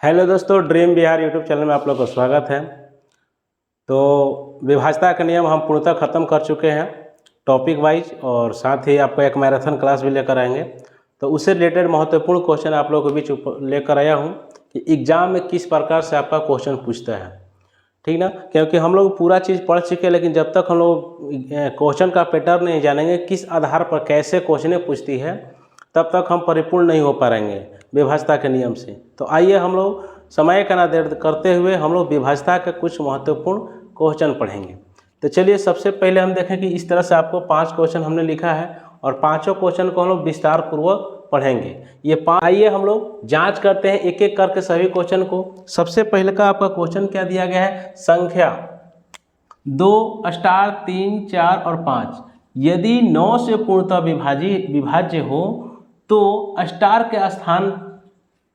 Hello दोस्तों, dream Bihar YouTube channel में आप लोग का स्वागत है। तो विभाज्यता के नियम हम पूर्णतः ख़त्म कर चुके हैं टॉपिक वाइज, और साथ ही आपको एक मैराथन क्लास भी लेकर आएंगे। तो उससे रिलेटेड महत्वपूर्ण क्वेश्चन आप लोगों के बीच लेकर आया हूं कि एग्ज़ाम में किस प्रकार से आपका क्वेश्चन पूछता है, ठीक ना। क्योंकि हम लोग पूरा चीज़ पढ़ चुके हैं, लेकिन जब तक हम लोग क्वेश्चन का पैटर्न नहीं जानेंगे, किस आधार पर कैसे क्वेश्चन पूछती है, तब तक हम परिपूर्ण नहीं हो पाएंगे विभाज्यता के नियम से। तो आइए हम लोग समय का ना देर करते हुए हम लोग विभाज्यता के कुछ महत्वपूर्ण क्वेश्चन पढ़ेंगे। तो चलिए सबसे पहले हम देखें कि इस तरह से आपको 5 क्वेश्चन हमने लिखा है और पांचों क्वेश्चन को हम लोग विस्तार पूर्वक पढ़ेंगे। ये आइए हम लोग जांच करते हैं एक एक करके सभी क्वेश्चन को। सबसे पहले का आपका क्वेश्चन क्या दिया गया है, संख्या 2, स्टार 3, 4 और 5 यदि 9 से पूर्णतः विभाज्य हो तो स्टार के स्थान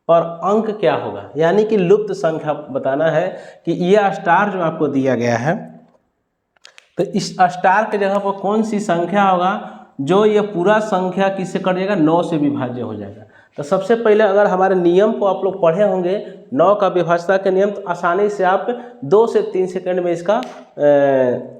पर अंक क्या होगा, यानी कि लुप्त संख्या बताना है कि यह स्टार जो आपको दिया गया है, तो इस स्टार के जगह पर कौन सी संख्या होगा जो ये पूरा संख्या किससे कट जाएगा, 9 से विभाज्य हो जाएगा। तो सबसे पहले अगर हमारे नियम को आप लोग पढ़े होंगे 9 का विभाज्यता के नियम, तो आसानी से आप 2 से 3 सेकंड में इसका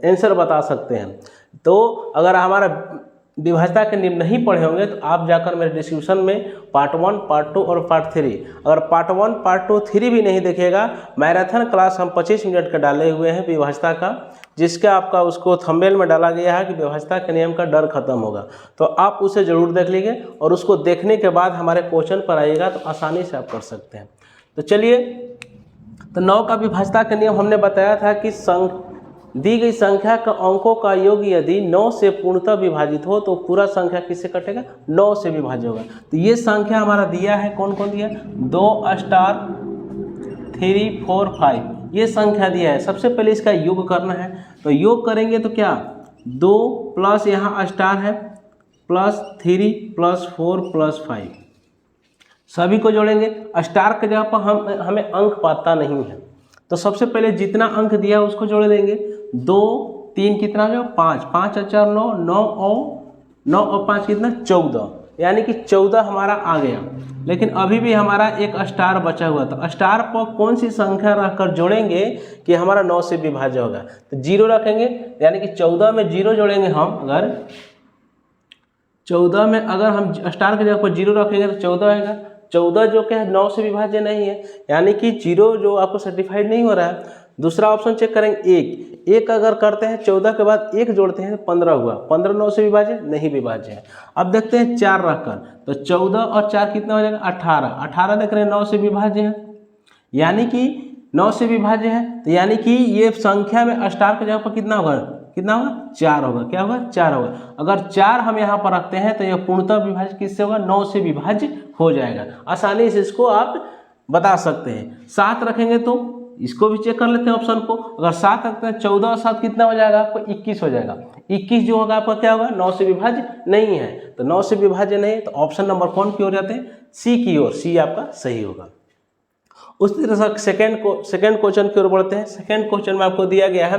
आंसर बता सकते हैं। तो अगर हमारा विभाज्यता के नियम नहीं पढ़े होंगे तो आप जाकर मेरे डिस्क्रिप्शन में पार्ट 1, पार्ट 2 और पार्ट 3, अगर पार्ट 1, पार्ट 2, 3 भी नहीं देखेगा, मैराथन क्लास हम 25 मिनट का डाले हुए हैं विभाज्यता का, जिसका आपका उसको थंबनेल में डाला गया है कि विभाज्यता के नियम का डर खत्म होगा। तो आप उसे ज़रूर देख लीजिए और उसको देखने के बाद हमारे क्वेश्चन पर आइएगा तो आसानी से आप कर सकते हैं। तो चलिए, तो 9 का विभाज्यता के नियम हमने बताया था कि दी गई संख्या का अंकों का योग यदि 9 से पूर्णतः विभाजित हो तो पूरा संख्या किससे कटेगा, 9 से विभाज्य होगा। तो ये संख्या हमारा दिया है, कौन कौन दिया, 2 स्टार 3, 4, 5 ये संख्या दिया है। सबसे पहले इसका योग करना है, तो योग करेंगे तो क्या, 2 प्लस यहाँ स्टार है प्लस 3 प्लस 4 प्लस 5 सभी को जोड़ेंगे। स्टार के जगह पर हमें अंक पता नहीं है, तो सबसे पहले जितना अंक दिया है उसको जोड़ देंगे। 2, 3 कितना हो, 5, 5 और 4 9, 9 और 5 कितना, 14, यानी कि 14 हमारा आ गया। लेकिन अभी भी हमारा एक स्टार बचा हुआ था। स्टार पर कौन सी संख्या रखकर जोड़ेंगे कि हमारा 9 से विभाज्य होगा, तो 0 रखेंगे, यानी कि 14 में 0 जोड़ेंगे हम। अगर 14 में अगर हम स्टार की जगह पर 0 रखेंगे तो 14 आएगा। 14 जो कि 9 से विभाज्य नहीं है, यानी कि 0 जो आपको सर्टिफाइड नहीं हो रहा है। दूसरा ऑप्शन चेक करेंगे, 1 अगर करते हैं 14 के बाद 1 जोड़ते हैं 15 हुआ, 15 9 से विभाज्य नहीं, विभाज्य है। अब देखते हैं 4 रखकर, तो 14 और 4 कितना हो जाएगा, 18, 18 देख रहे हैं 9 से विभाज्य है, यानी कि 9 से विभाज्य है। तो यानी कि ये संख्या में स्टार की जगह पर कितना होगा, 4 होगा। क्या होगा, 4 होगा। अगर 4 हम यहाँ पर रखते हैं तो यह पूर्णतः विभाज्य किससे होगा, 9 से विभाज्य हो जाएगा। आसानी से इसको आप बता सकते हैं। 7 रखेंगे तो इसको भी चेक कर लेते हैं ऑप्शन को। अगर 7 रखते हैं, 14 और 7 कितना हो जाएगा आपको, 21 हो जाएगा। 21 जो होगा आपका क्या होगा, 9 से विभाज्य नहीं है। तो 9 से विभाज्य नहीं, तो ऑप्शन नंबर कौन की ओर जाते हैं, सी की ओर। सी आपका सही होगा। उस तरह से सेकेंड क्वेश्चन की ओर बढ़ते हैं। सेकेंड क्वेश्चन में आपको दिया गया है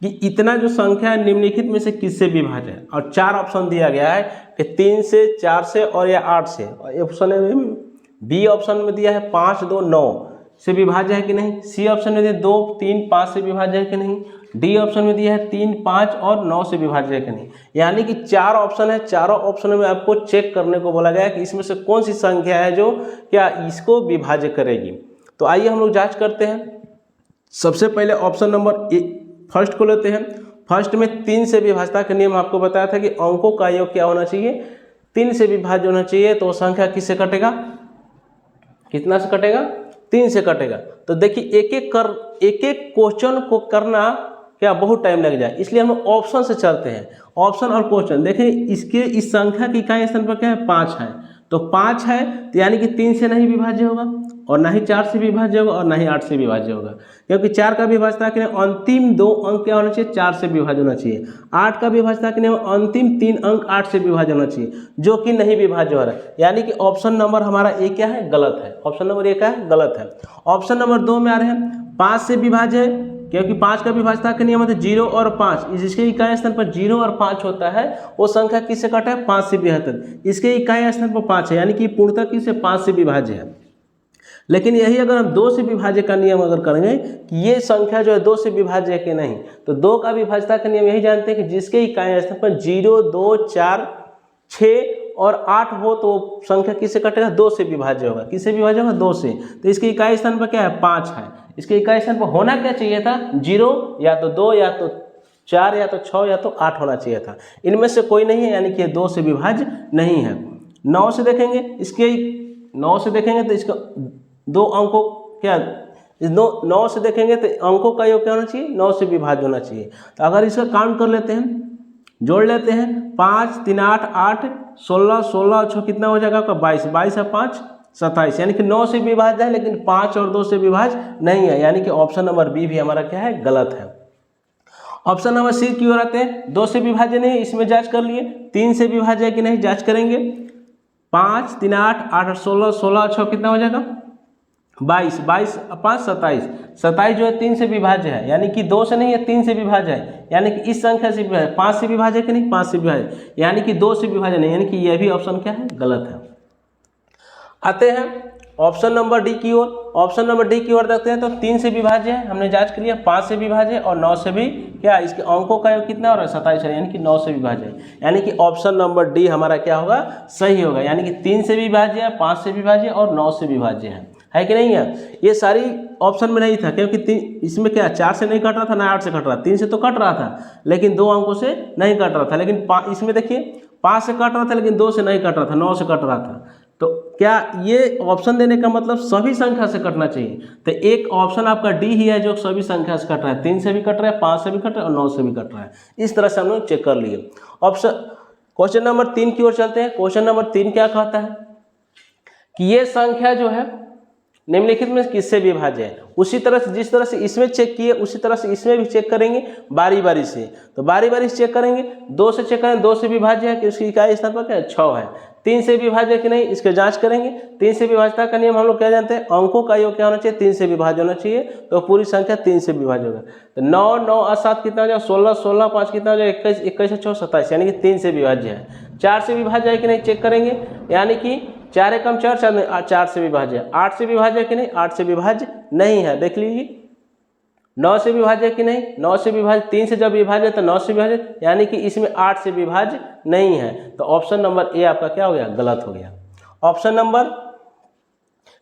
कि इतना जो संख्या है निम्नलिखित में से किससे विभाज्य है, और 4 ऑप्शन दिया गया है कि 3 से, 4 से और या 8 से। ऑप्शन बी ऑप्शन में दिया है 5, 2, 9 से विभाज्य है कि नहीं। सी ऑप्शन में दिया 2, 3, 5 से विभाज्य है कि नहीं। डी ऑप्शन में दिया है 3, 5 और 9 से विभाज्य है कि नहीं। यानी कि 4 ऑप्शन है, चारों ऑप्शनों में आपको चेक करने को बोला गया है कि इसमें से कौन सी संख्या है जो क्या इसको विभाज्य करेगी। तो आइए हम लोग जांच करते हैं। सबसे पहले ऑप्शन नंबर फर्स्ट को लेते हैं। फर्स्ट में 3 से विभाज्यता का नियम आपको बताया था कि अंकों का योग क्या होना चाहिए, 3 से विभाज्य होना चाहिए। तो संख्या किससे कटेगा, कितना से कटेगा, 3 से कटेगा। तो देखिए एक एक क्वेश्चन को करना क्या बहुत टाइम लग जाए, इसलिए हम ऑप्शन से चलते हैं। ऑप्शन और क्वेश्चन देखिए, इसके इस संख्या की इकाई स्थान पर क्या है, 5 है। तो 5 है तो यानी कि 3 से नहीं विभाज्य होगा, और ना ही 4 से विभाज्य होगा, और ना ही 8 से विभाज्य होगा। क्योंकि 4 का विभाज्यता के नियम अंतिम 2 अंक क्या होना चाहिए, 4 से विभाज्य होना चाहिए। 8 का विभाज्यता के नियम अंतिम 3 अंक 8 से विभाज्य होना चाहिए, जो कि नहीं विभाज्य हो रहा है। यानी कि ऑप्शन नंबर हमारा ए क्या है, गलत है। ऑप्शन नंबर ए क्या है, गलत है। ऑप्शन नंबर 2 में आ रहे हैं 5 से विभाज्य है, क्योंकि 5 का विभाज्यता के नियम है 0 और 5, जिसके इकाई स्थान पर 0 और 5 होता है वो संख्या किससे कटा है, 5 से विभाजित। इसके इकाई स्थान पर 5 है, यानी कि पूर्णतः किससे, 5 से विभाज्य है। लेकिन यही अगर हम 2 से विभाज्य का नियम अगर करेंगे कि ये संख्या जो है 2 से विभाज्य है कि नहीं, तो 2 का विभाज्यता का नियम यही जानते हैं कि जिसके इकाई स्थान पर 0, 2, 4, 6 और 8 हो तो संख्या किससे कटेगा, 2 से विभाज्य होगा। किससे विभाज्य होगा, 2 से। तो इसके इकाई स्थान पर क्या है, 5 है। इसके इकाई स्थान पर होना क्या चाहिए था, 0 या तो 2 या तो 4 या तो 6 या तो 8 होना चाहिए था। इनमें से कोई नहीं है, यानी कि 2 से विभाज्य नहीं है। 9 से देखेंगे, इसके 9 से देखेंगे तो इसका 2 अंकों क्या 9 से देखेंगे तो अंकों का योग क्या होना चाहिए, 9 से विभाज्य होना चाहिए। तो अगर इसका काउंट कर लेते हैं, जोड़ लेते हैं, 5 3 8 8 16 16 6 कितना हो जाएगा आपका 22, 22 और 5 27, यानी कि 9 से विभाज्य है लेकिन 5 और 2 से विभाज्य नहीं है, यानी कि ऑप्शन नंबर बी भी हमारा क्या है, गलत है। ऑप्शन नंबर सी की ओर आते हैं, 2 से विभाज्य नहीं, इसमें जांच कर लिए। 3 से विभाज्य है कि नहीं, जांच करेंगे। 5 3 8 8 16 16 6 कितना हो जाएगा 22, 22 5 27, 27 जो है 3 से विभाज्य है, यानी कि 2 से नहीं है, 3 से विभाज्य है, यानी कि इस संख्या से विभाज्य। 5 से विभाज्य कि नहीं, 5 से विभाज्य, यानी कि 2 से विभाज्य नहीं, यानी कि यह भी ऑप्शन क्या है, गलत है। आते हैं ऑप्शन नंबर डी की ओर। ऑप्शन नंबर डी की ओर देखते हैं तो 3 से विभाज्य है, हमने जांच कर लिया। 5 से विभाज्य है और 9 से भी क्या, इसके अंकों का योग कितना हो रहा है, 27 है, यानी कि 9 से विभाज्य है, यानी कि ऑप्शन नंबर डी हमारा क्या होगा, सही होगा। यानी कि 3 से विभाज्य है, 5 से विभाज्य और 9 से विभाज्य है कि नहीं है। ये सारी ऑप्शन में नहीं था, क्योंकि इसमें क्या 4 से नहीं कट रहा था ना 8 से कट रहा था, 3 से तो कट रहा था लेकिन 2 अंकों से नहीं कट रहा था। लेकिन इसमें देखिए 5 से कट रहा था लेकिन 2 से नहीं कट रहा था, 9 से कट रहा था। तो क्या ये ऑप्शन देने का मतलब सभी संख्या से कटना चाहिए, तो एक ऑप्शन आपका डी ही है जो सभी संख्या से कट रहा है, 3 से भी कट रहा है, 5 से भी कट रहा है और 9 से भी कट रहा है। इस तरह से हम लोग चेक कर लिए। ऑप्शन क्वेश्चन नंबर 3 की ओर चलते हैं। क्वेश्चन नंबर 3 क्या कहता है कि ये संख्या जो है निम्नलिखित में किससे विभाज्य है। उसी तरह से जिस तरह से इसमें चेक किए उसी तरह से इसमें भी चेक करेंगे बारी बारी से। तो बारी बारी से चेक करेंगे, 2 से चेक करेंगे, 2 से विभाज्य है कि उसकी इकाई स्थान पर क्या 6 है। 3 से विभाज्य है कि नहीं, इसके जांच करेंगे। 3 से विभाज्यता का नियम हम लोग क्या जानते हैं, अंकों का योग क्या होना चाहिए, 3 से विभाज्य होना चाहिए, तो पूरी संख्या 3 से विभाज्य होगा। तो 9 9 और 7 कितना हो जाएगा 16, 16 5 कितना हो जाएगा 21, 21 6 27, यानी कि 3 से विभाज्य है। 4 से विभाज्य है कि नहीं चेक करेंगे, यानी कि 4 एकम 4 4 से विभाज्य है। 8 से विभाज्य है कि नहीं, 8 से विभाज्य नहीं है, देख लीजिए। 9 से विभाज्य है कि नहीं, 9 से विभाज्य, 3 से जब विभाज्य तो 9 से विभाज्य, यानी कि इसमें 8 से विभाज्य नहीं है। तो ऑप्शन नंबर ए आपका क्या हो गया, गलत हो गया। ऑप्शन नंबर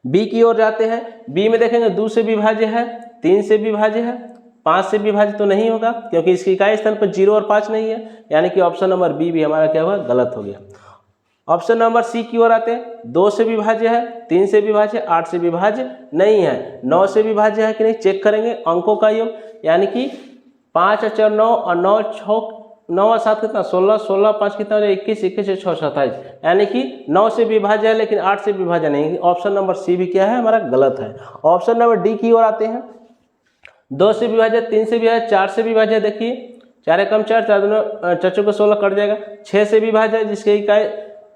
बी की ओर जाते हैं। बी में देखेंगे 2 से विभाज्य है, 3 से विभाज्य है, 5 से विभाज्य तो नहीं होगा क्योंकि इसकी इकाई स्थान पर 0 और 5 नहीं है, यानी कि ऑप्शन नंबर बी भी हमारा क्या हुआ, गलत हो गया। ऑप्शन नंबर सी की ओर आते हैं। 2 से विभाज्य है, 3 से विभाज्य, 8 से विभाज्य नहीं है, 9 से विभाज्य है कि नहीं चेक करेंगे। अंकों का योग, यानी कि 5 और 4 9 और 9 6 9 और 7 कितना 16, 16 5 कितना हो जाएगा 21, 21 6 27, यानी कि 9 से विभाज्य है लेकिन 8 से विभाज्य नहीं। ऑप्शन नंबर सी भी क्या है, हमारा गलत है। ऑप्शन नंबर डी की ओर आते हैं। 2 से विभाज्य, 3 से विभाज्य, 4 से विभाज्य, देखिए 4 एकम 4 4 4 को 16 कट जाएगा। 6 से विभाज्य है जिसके इकाई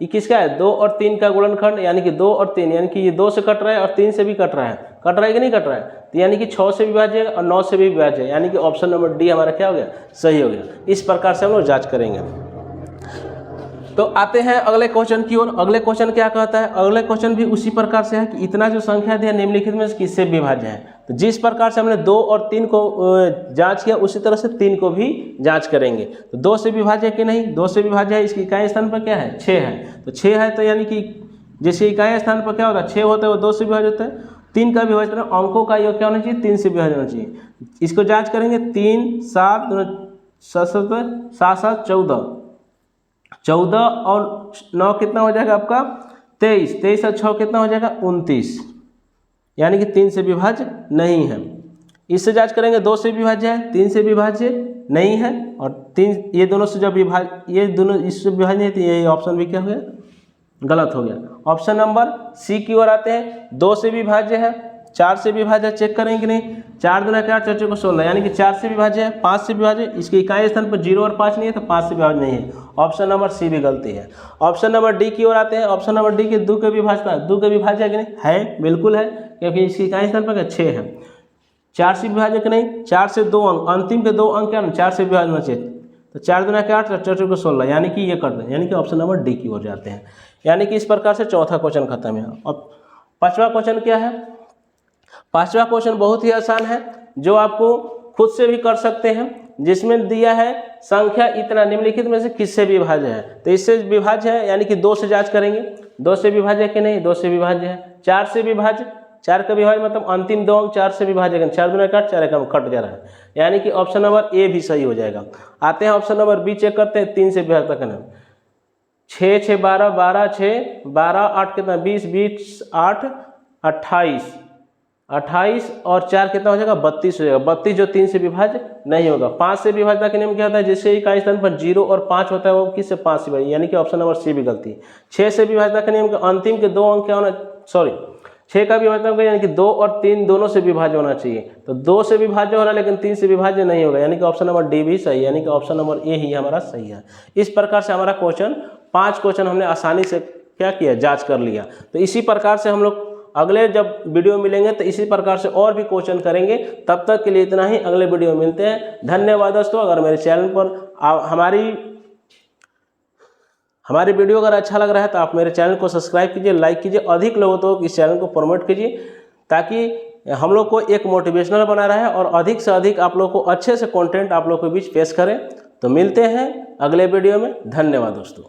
21 का है 2 और 3 का गुणनखंड, यानी कि 2 और 3, यानी कि ये 2 से कट रहा है और 3 से भी कट रहा है कि नहीं कट रहा है, तो यानी कि 6 से विभाज्य है और 9 से भी विभाज्य है, यानी कि ऑप्शन नंबर डी हमारा क्या हो गया, सही हो गया। इस प्रकार से हम लोग जांच करेंगे। तो आते हैं अगले क्वेश्चन की ओर। अगले क्वेश्चन क्या कहता है, अगले क्वेश्चन भी उसी प्रकार से है कि इतना जो संख्या दिया निम्नलिखित में किससे विभाज्य है। तो जिस प्रकार से हमने 2 और 3 को जांच किया उसी तरह से 3 को भी जांच करेंगे। तो 2 से विभाज्य है कि नहीं, 2 से विभाज्य है, इसकी इकाई स्थान पर क्या है 6 है, तो 6 है, तो यानी कि जैसे इकाई स्थान पर क्या होता है 6 होता है वो 2 से विभाज्य होता है। 3 का विभाज्य है, अंकों का योग क्या होना चाहिए 3 से विभाज्य होना चाहिए। इसको जाँच करेंगे, 3 7 7 7 14 14 और 9 कितना हो जाएगा आपका 23, 23 और 6 कितना हो जाएगा 29, यानी कि 3 से विभाज्य नहीं है। इससे जांच करेंगे 2 से विभाज्य है, 3 से विभाज्य नहीं है, और 3 ये दोनों से जब ये दोनों इससे विभाज्य नहीं, तो ये ऑप्शन भी क्या हो गया, गलत हो गया। ऑप्शन नंबर सी की ओर आते हैं। 2 से विभाज्य है, 4 से विभाज्य चेक करेंगे कि नहीं, 4 दूना 4 4 को 16, यानी कि 4 से विभाज्य है, 5 से विभाज्य, इसके इकाई स्थान पर 0 और 5 नहीं है, तो 5 से विभाज्य नहीं है। ऑप्शन नंबर सी भी गलती है। ऑप्शन नंबर डी की ओर आते हैं। ऑप्शन नंबर डी के 2 के विभाज्यता, 2 के विभाज्य है कि नहीं, है, बिल्कुल है, क्योंकि इसकी इकाई स्थान पर 6 है। 4 से विभाज्य कि नहीं, 4 से 2 अंक, अंतिम के 2 अंक क्या 4 से विभाज्य होना चाहिए, तो 4 दूना 8 4 4 को 16, यानी कि ये कर दें, यानी कि ऑप्शन नंबर डी की ओर जाते हैं। यानी कि इस प्रकार से चौथा क्वेश्चन खत्म है। अब पांचवा क्वेश्चन क्या है? पांचवा क्वेश्चन बहुत ही आसान है, जो आपको खुद से भी कर सकते हैं, जिसमें दिया है संख्या इतना निम्नलिखित में से किससे विभाज्य है। तो इससे विभाज्य है यानी कि 2 से जांच करेंगे, 2 से विभाज्य है कि नहीं, 2 से विभाज्य है। 4 से विभाज्य, 4 का विभाज्य मतलब अंतिम 2 अंक 4 से विभाज्य, 4 दूना 8, 4 एकम कट जा रहा है, यानी कि ऑप्शन नंबर ए भी सही हो जाएगा। आते हैं ऑप्शन नंबर बी चेक करते हैं, 3 से विभाज्य करना। 6 6 12 12 6 12 8 कितना 20 20 8 28 28 और 4 कितना हो जाएगा 32 हो जाएगा। 32 जो 3 से विभाज्य नहीं होगा। 5 से विभाज्यता के नियम क्या होता है? जिससे ही का स्थान पर 0 और 5 होता है वो किससे 5 से विभाज्य, यानी कि ऑप्शन नंबर सी भी गलती है। 6 से विभाज्यता के नियम के अंतिम के 2 अंक क्या होना, सॉरी 6 का विभाज्यता यानी कि 2 और 3 दोनों से विभाज्य होना चाहिए। तो 2 से विभाज्य हो रहा है लेकिन 3 से विभाज्य नहीं होगा, यानी कि ऑप्शन नंबर डी भी सही है, यानी कि ऑप्शन नंबर ए ही हमारा सही है। इस प्रकार से हमारा क्वेश्चन 5 क्वेश्चन हमने आसानी से क्या किया, जांच कर लिया। तो इसी प्रकार से हम लोग अगले जब वीडियो मिलेंगे तो इसी प्रकार से और भी क्वेश्चन करेंगे। तब तक के लिए इतना ही, अगले वीडियो मिलते हैं। धन्यवाद दोस्तों। अगर मेरे चैनल पर हमारी वीडियो अगर अच्छा लग रहा है तो आप मेरे चैनल को सब्सक्राइब कीजिए, लाइक कीजिए, अधिक लोगों तक इस चैनल को प्रमोट कीजिए, ताकि हम लोग को एक मोटिवेशनल बना रहे और अधिक से अधिक आप लोग को अच्छे से कंटेंट आप लोग के बीच पेश करें। तो मिलते हैं अगले वीडियो में। धन्यवाद दोस्तों।